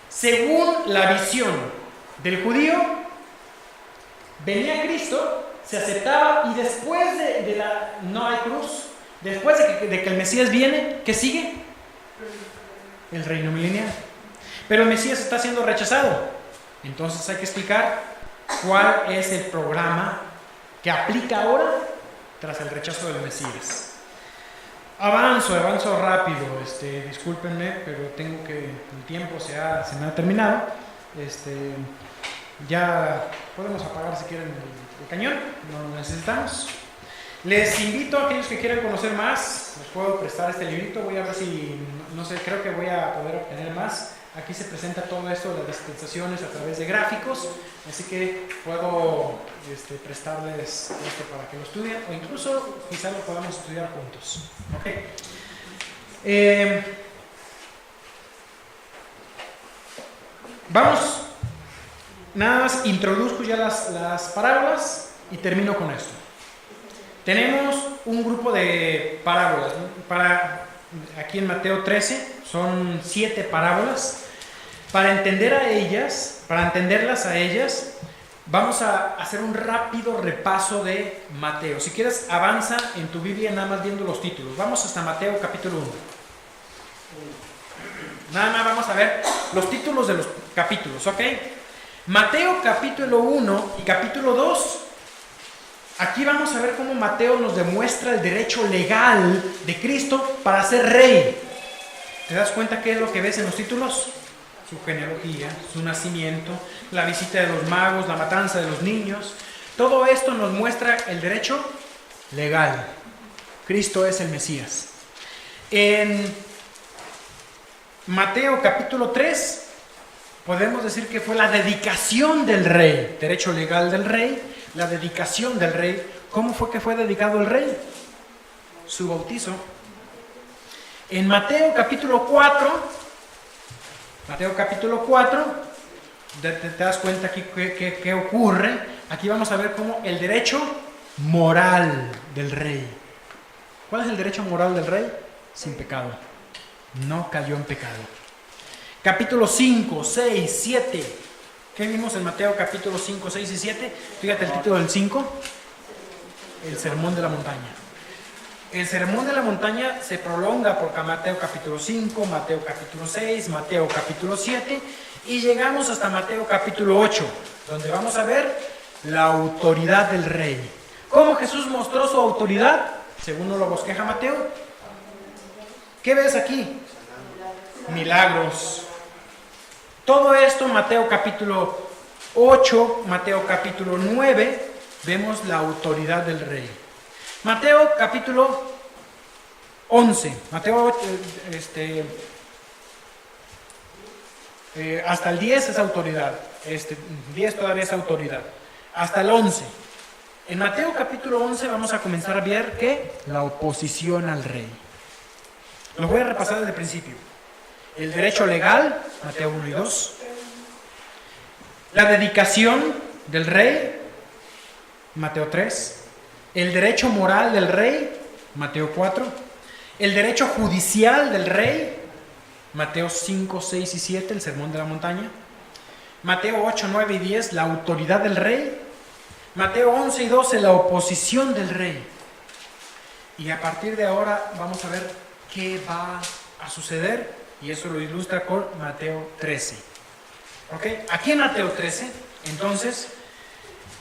Según la visión del judío, venía Cristo, se aceptaba y después no hay cruz, después de que el Mesías viene, ¿qué sigue? El reino milenial. Pero el Mesías está siendo rechazado. Entonces hay que explicar cuál es el programa que aplica ahora tras el rechazo del Mesías. Avanzo rápido. Discúlpenme, pero tengo que el tiempo se me ha terminado. Ya podemos apagar si quieren el cañón, no lo necesitamos. Les invito a aquellos que quieran conocer más, les puedo prestar este librito, voy a ver si, no sé, creo que voy a poder obtener más. Aquí se presenta todo esto, las dispensaciones a través de gráficos, así que puedo prestarles esto para que lo estudien, o incluso quizá lo podamos estudiar juntos. Okay. Vamos, nada más introduzco ya las parábolas y termino con esto. Tenemos un grupo de parábolas. Aquí en Mateo 13 son 7 parábolas. Para entenderlas a ellas, vamos a hacer un rápido repaso de Mateo. Si quieres, avanza en tu Biblia nada más viendo los títulos. Vamos hasta Mateo capítulo 1. Nada más vamos a ver los títulos de los capítulos, ¿ok? Mateo capítulo 1 y capítulo 2. Aquí vamos a ver cómo Mateo nos demuestra el derecho legal de Cristo para ser rey. ¿Te das cuenta qué es lo que ves en los títulos? Su genealogía, su nacimiento, la visita de los magos, la matanza de los niños. Todo esto nos muestra el derecho legal. Cristo es el Mesías. En Mateo capítulo 3 podemos decir que fue la dedicación del rey, derecho legal del rey. La dedicación del rey. ¿Cómo fue que fue dedicado el rey? Su bautizo. En Mateo capítulo 4, te das cuenta aquí qué ocurre. Aquí vamos a ver cómo el derecho moral del rey. ¿Cuál es el derecho moral del rey? Sin pecado. No cayó en pecado. Capítulo 5, 6, 7. ¿Qué vimos en Mateo capítulo 5, 6 y 7? Fíjate el título del 5. El sermón de la montaña. El sermón de la montaña se prolonga por Mateo capítulo 5, Mateo capítulo 6, Mateo capítulo 7 y llegamos hasta Mateo capítulo 8, donde vamos a ver la autoridad del rey. ¿Cómo Jesús mostró su autoridad? Según nos lo bosqueja Mateo. ¿Qué ves aquí? Milagros. Todo esto, Mateo capítulo 8, Mateo capítulo 9, vemos la autoridad del rey. Mateo capítulo 11, hasta el 10 es autoridad, 10 todavía es autoridad, hasta el 11. En Mateo capítulo 11 vamos a comenzar a ver que la oposición al rey. Lo voy a repasar desde el principio. El derecho legal, Mateo 1 y 2. La dedicación del rey, Mateo 3. El derecho moral del rey, Mateo 4. El derecho judicial del rey, Mateo 5, 6 y 7, el sermón de la montaña. Mateo 8, 9 y 10, la autoridad del rey. Mateo 11 y 12, la oposición del rey. Y a partir de ahora vamos a ver qué va a suceder, y eso lo ilustra con Mateo 13. ¿Ok? Aquí en Mateo 13, entonces,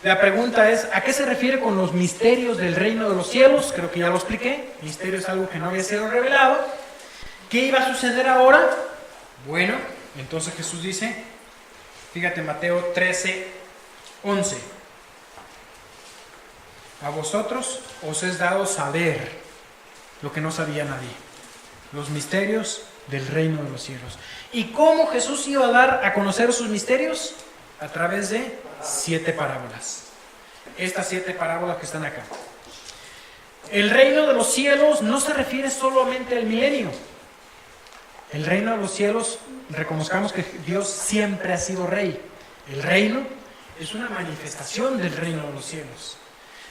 la pregunta es, ¿a qué se refiere con los misterios del reino de los cielos? Creo que ya lo expliqué. Misterio es algo que no había sido revelado. ¿Qué iba a suceder ahora? Bueno, entonces Jesús dice, fíjate, Mateo 13, 11. A vosotros os es dado saber lo que no sabía nadie, los misterios del reino de los cielos. ¿Y cómo Jesús iba a dar a conocer sus misterios? A través de 7 parábolas. Estas 7 parábolas que están acá. El reino de los cielos no se refiere solamente al milenio. El reino de los cielos, reconozcamos que Dios siempre ha sido rey. El reino es una manifestación del reino de los cielos.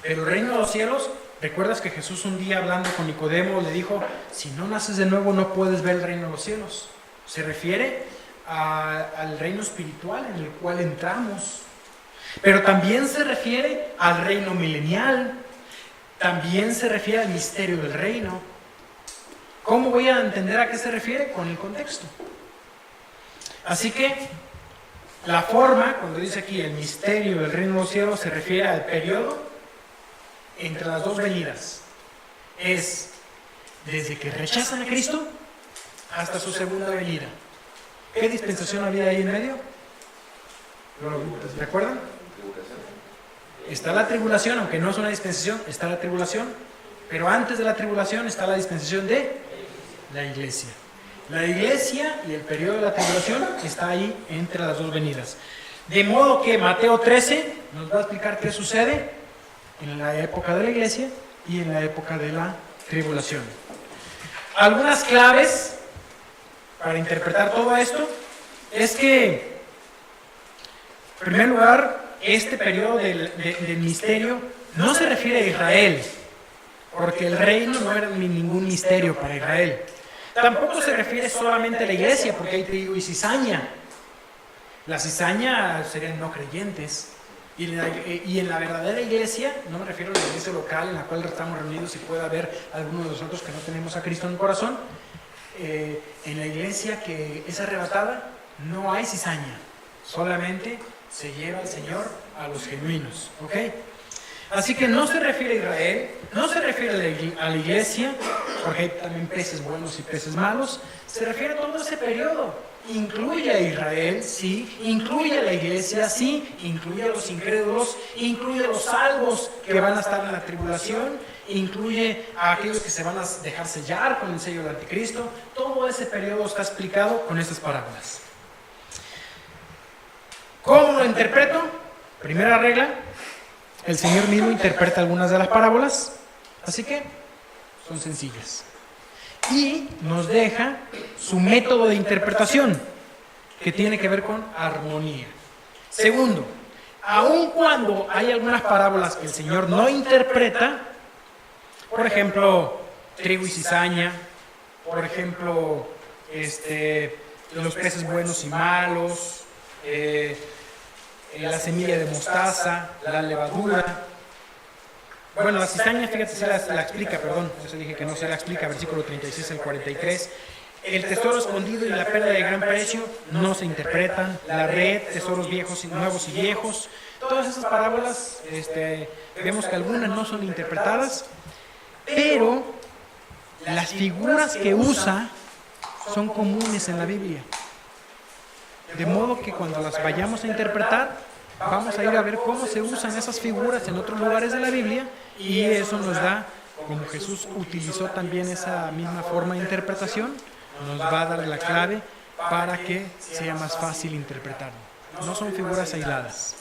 Pero el reino de los cielos, ¿recuerdas que Jesús un día hablando con Nicodemo le dijo, si no naces de nuevo no puedes ver el reino de los cielos? Se refiere al reino espiritual en el cual entramos. Pero también se refiere al reino milenial. También se refiere al misterio del reino. ¿Cómo voy a entender a qué se refiere? Con el contexto. Así que la forma, cuando dice aquí el misterio del reino de los cielos, se refiere al periodo entre las dos venidas. Es desde que rechazan a Cristo hasta su segunda venida. ¿Qué dispensación había ahí en medio? ¿Recuerdan? Está la tribulación, aunque no es una dispensación, está la tribulación. Pero antes de la tribulación está la dispensación de la iglesia. La iglesia y el periodo de la tribulación está ahí entre las dos venidas. De modo que Mateo 13 nos va a explicar qué sucede en la época de la iglesia y en la época de la tribulación. Algunas claves para interpretar todo esto es que, en primer lugar, este periodo del misterio no se refiere a Israel, porque el reino no era ningún misterio para Israel. Tampoco se refiere solamente a la iglesia, porque hay trigo y cizaña. La cizaña serían no creyentes. Y en la verdadera iglesia, no me refiero a la iglesia local en la cual estamos reunidos y puede haber algunos de nosotros que no tenemos a Cristo en el corazón. En la iglesia que es arrebatada no hay cizaña, solamente se lleva el Señor a los genuinos. ¿Ok? Así que no se refiere a Israel, no se refiere a la iglesia, porque hay también peces buenos y peces malos. Se refiere a todo ese periodo. Incluye a Israel, sí, incluye a la iglesia, sí, incluye a los incrédulos, incluye a los salvos que van a estar en la tribulación, incluye a aquellos que se van a dejar sellar con el sello del anticristo. Todo ese periodo está explicado con estas parábolas. ¿Cómo lo interpreto? Primera regla, el Señor mismo interpreta algunas de las parábolas, así que son sencillas. Y nos deja su método de interpretación, que tiene que ver con armonía. Segundo, aun cuando hay algunas parábolas que el Señor no interpreta, por ejemplo, trigo y cizaña, por ejemplo, los peces buenos y malos, la semilla de mostaza, la levadura. Bueno, la cizaña, fíjate, se la explica, perdón, eso dije que no se la explica, versículo 36 al 43. El tesoro escondido y la pérdida de gran precio no se interpretan. La red, tesoros viejos y nuevos y viejos. Todas esas parábolas, vemos que algunas no son interpretadas, pero las figuras que usa son comunes en la Biblia. De modo que cuando las vayamos a interpretar, vamos a ir a ver cómo se usan esas figuras en otros lugares de la Biblia, y eso nos da, como Jesús utilizó también esa misma forma de interpretación, nos va a dar la clave para que sea más fácil interpretarlo. No son figuras aisladas.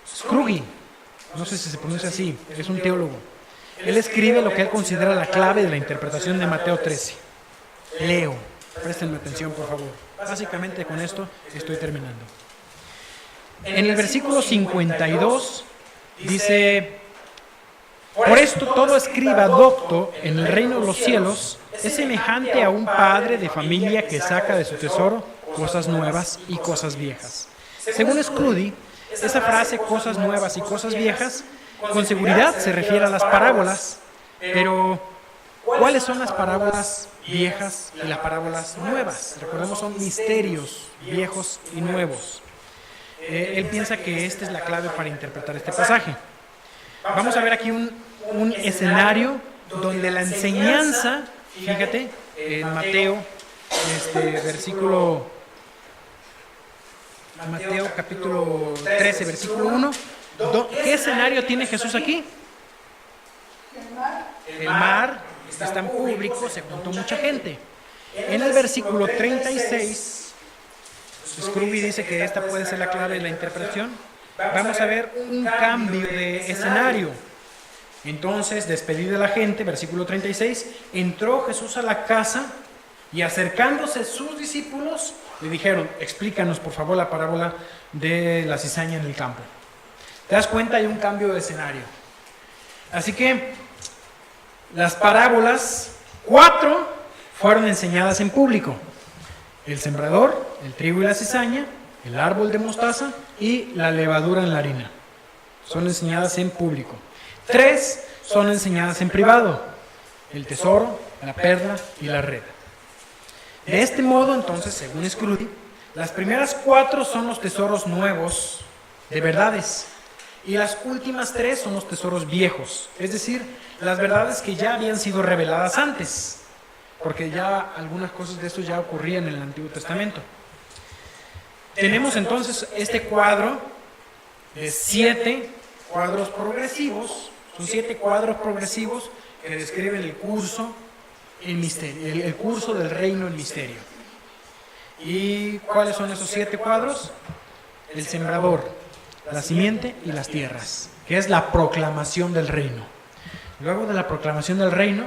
Scrooge, no sé si se pronuncia así, es un teólogo. Él escribe lo que él considera la clave de la interpretación de Mateo 13. Leo, préstenme atención por favor. Básicamente con esto estoy terminando. En el versículo 52 dice: por esto todo escriba docto en el reino de los cielos es semejante a un padre de familia que saca de su tesoro cosas nuevas y cosas viejas. Según Scrooge, Esa frase, cosas nuevas y cosas viejas, con seguridad se refiere a las parábolas, pero ¿cuáles son las parábolas viejas y las parábolas nuevas? Recordemos, son misterios viejos y nuevos. Él piensa que esta es la clave para interpretar este pasaje. Vamos a ver aquí un escenario donde la enseñanza, fíjate, en Mateo, Mateo capítulo 13, versículo 1, ¿qué escenario tiene Jesús aquí? El mar está en público, se juntó mucha gente. En el versículo 36, Scrooge dice que esta puede ser la clave de la interpretación. Vamos a ver un cambio de escenario. Entonces, despedida la gente, versículo 36, entró Jesús a la casa y acercándose sus discípulos le dijeron: explícanos por favor la parábola de la cizaña en el campo. ¿Te das cuenta? Hay un cambio de escenario. Así que las parábolas, 4 fueron enseñadas en público: el sembrador, el trigo y la cizaña, el árbol de mostaza y la levadura en la harina. Son enseñadas en público. 3 son enseñadas en privado: el tesoro, la perla y la red. De este modo, entonces, según Scrooge, las primeras 4 son los tesoros nuevos de verdades y las últimas 3 son los tesoros viejos, es decir, las verdades que ya habían sido reveladas antes, porque ya algunas cosas de esto ya ocurrían en el Antiguo Testamento. Tenemos entonces este cuadro de 7 cuadros progresivos. Son 7 cuadros progresivos que describen el curso, el curso del reino en misterio. ¿Y cuáles son esos 7 cuadros? El sembrador, la simiente y las tierras, que es la proclamación del reino. Luego de la proclamación del reino,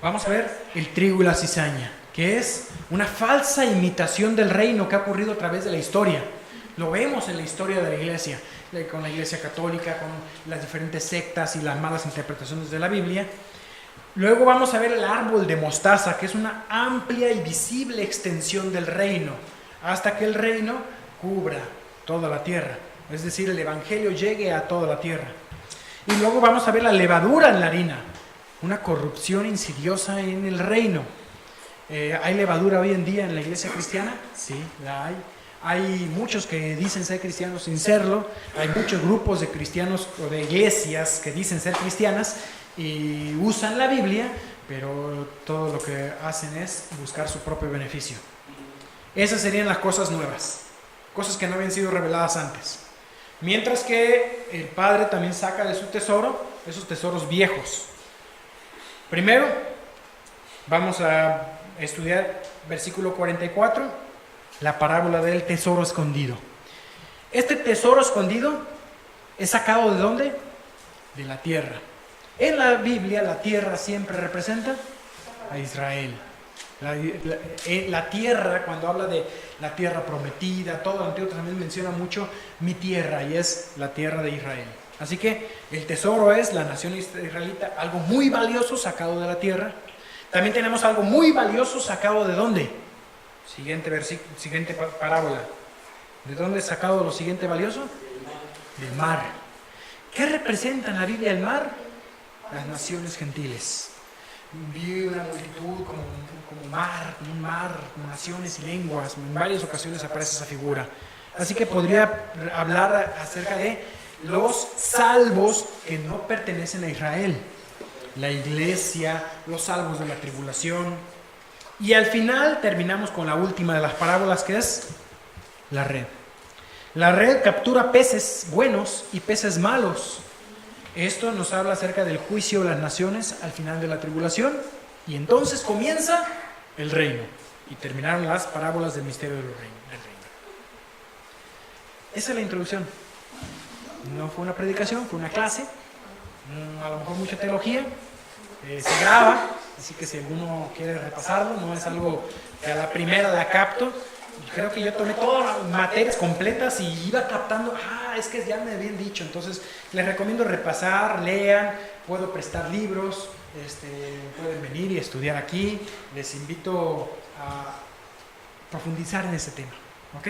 vamos a ver el trigo y la cizaña, que es una falsa imitación del reino que ha ocurrido a través de la historia. Lo vemos en la historia de la iglesia, con la iglesia católica, con las diferentes sectas y las malas interpretaciones de la Biblia. Luego vamos a ver el árbol de mostaza, que es una amplia y visible extensión del reino, hasta que el reino cubra toda la tierra, es decir, el evangelio llegue a toda la tierra. Y luego vamos a ver la levadura en la harina, una corrupción insidiosa en el reino. ¿Hay levadura hoy en día en la iglesia cristiana? Sí, la hay. Hay muchos que dicen ser cristianos sin serlo. Hay muchos grupos de cristianos o de iglesias que dicen ser cristianas y usan la Biblia, pero todo lo que hacen es buscar su propio beneficio. Esas serían las cosas nuevas, cosas que no habían sido reveladas antes. Mientras que el Padre también saca de su tesoro esos tesoros viejos. Primero, vamos a estudiar versículo 44, la parábola del tesoro escondido. Este tesoro escondido es sacado ¿de dónde? De la tierra. En la Biblia la tierra siempre representa a Israel. La tierra, cuando habla de la tierra prometida, todo el Antiguo Testamento menciona mucho mi tierra, y es la tierra de Israel. Así que el tesoro es la nación israelita, algo muy valioso sacado de la tierra. También tenemos algo muy valioso sacado ¿de dónde? Siguiente parábola. ¿De dónde es sacado lo siguiente valioso? Del mar. ¿Qué representa en la Biblia el mar? Las naciones gentiles. Vi una multitud como un mar, naciones y lenguas. En varias ocasiones aparece esa figura. Así que podría hablar acerca de los salvos que no pertenecen a Israel. La iglesia, los salvos de la tribulación. Y al final terminamos con la última de las parábolas, que es la red. La red captura peces buenos y peces malos. Esto nos habla acerca del juicio de las naciones al final de la tribulación, y entonces comienza el reino, y terminaron las parábolas del misterio del reino. Esa es la introducción. No fue una predicación, fue una clase, a lo mejor mucha teología, se graba, así que si alguno quiere repasarlo, no es algo que a la primera la capto. Creo que yo tomé todas las materias completas y iba captando, es que ya me habían dicho. Entonces les recomiendo repasar, lean, puedo prestar libros, pueden venir y estudiar aquí. Les invito a profundizar en ese tema, ¿ok?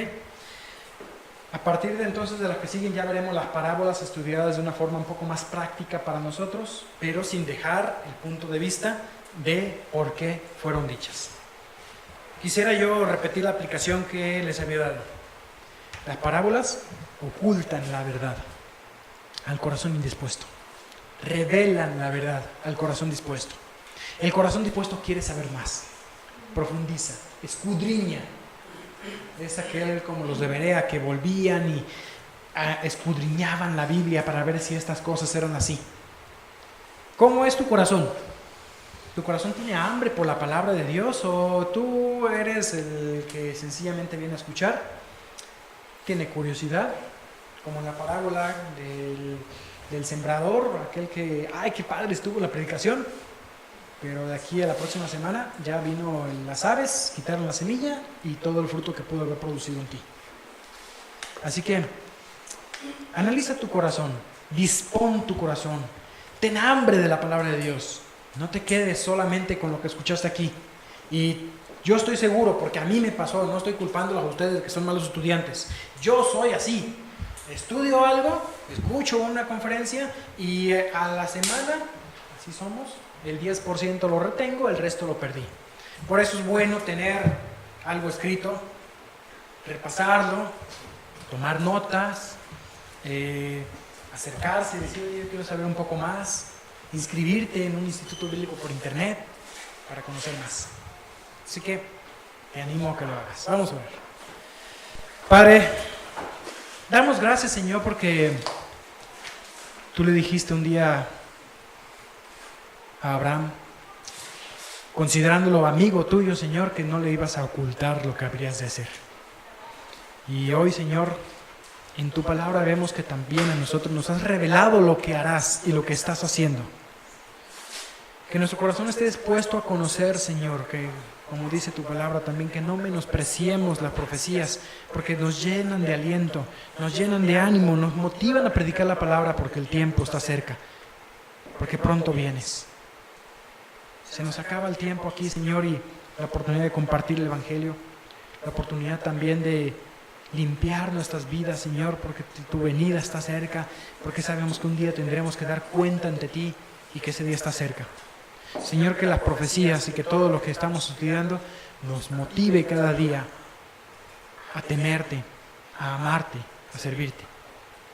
A partir de entonces, de las que siguen, ya veremos las parábolas estudiadas de una forma un poco más práctica para nosotros, pero sin dejar el punto de vista de por qué fueron dichas. Quisiera yo repetir la aplicación que les había dado. Las parábolas ocultan la verdad al corazón indispuesto. Revelan la verdad al corazón dispuesto. El corazón dispuesto quiere saber más, profundiza, escudriña. Es aquel como los de Berea que volvían y escudriñaban la Biblia para ver si estas cosas eran así. ¿Cómo es tu corazón? ¿Tu corazón tiene hambre por la palabra de Dios o tú eres el que sencillamente viene a escuchar? ¿Tiene curiosidad? Como en la parábola del sembrador, aquel que, ¡ay, qué padre estuvo la predicación! Pero de aquí a la próxima semana ya vino las aves, quitaron la semilla y todo el fruto que pudo haber producido en ti. Así que analiza tu corazón, dispón tu corazón, ten hambre de la palabra de Dios. No te quedes solamente con lo que escuchaste aquí. Y yo estoy seguro, porque a mí me pasó, no estoy culpándolos a ustedes que son malos estudiantes. Yo soy así. Estudio algo, escucho una conferencia y a la semana, así somos, el 10% lo retengo, el resto lo perdí. Por eso es bueno tener algo escrito, repasarlo, tomar notas, acercarse, decir, oye, yo quiero saber un poco más, inscribirte en un instituto bíblico por internet para conocer más. Así que te animo a que lo hagas. Vamos a ver. Padre, damos gracias, Señor, porque tú le dijiste un día a Abraham, considerándolo amigo tuyo, Señor, que no le ibas a ocultar lo que habrías de hacer. Y hoy, Señor, en tu palabra vemos que también a nosotros nos has revelado lo que harás y lo que estás haciendo. Que nuestro corazón esté dispuesto a conocer, Señor, que, como dice tu palabra también, que no menospreciemos las profecías, porque nos llenan de aliento, nos llenan de ánimo, nos motivan a predicar la palabra porque el tiempo está cerca, porque pronto vienes. Se nos acaba el tiempo aquí, Señor, y la oportunidad de compartir el Evangelio, la oportunidad también de limpiar nuestras vidas, Señor, porque tu venida está cerca, porque sabemos que un día tendremos que dar cuenta ante ti y que ese día está cerca. Señor, que las profecías y que todo lo que estamos estudiando nos motive cada día a temerte, a amarte, a servirte,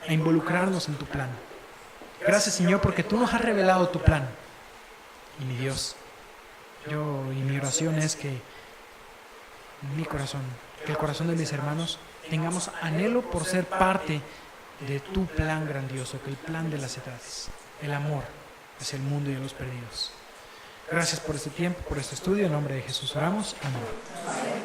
a involucrarnos en tu plan. Gracias, Señor, porque tú nos has revelado tu plan. Y mi Dios, y mi oración es que mi corazón, que el corazón de mis hermanos tengamos anhelo por ser parte de tu plan grandioso, que el plan de las edades, el amor hacia el mundo y a los perdidos. Gracias por este tiempo, por este estudio. En nombre de Jesús oramos. Amén.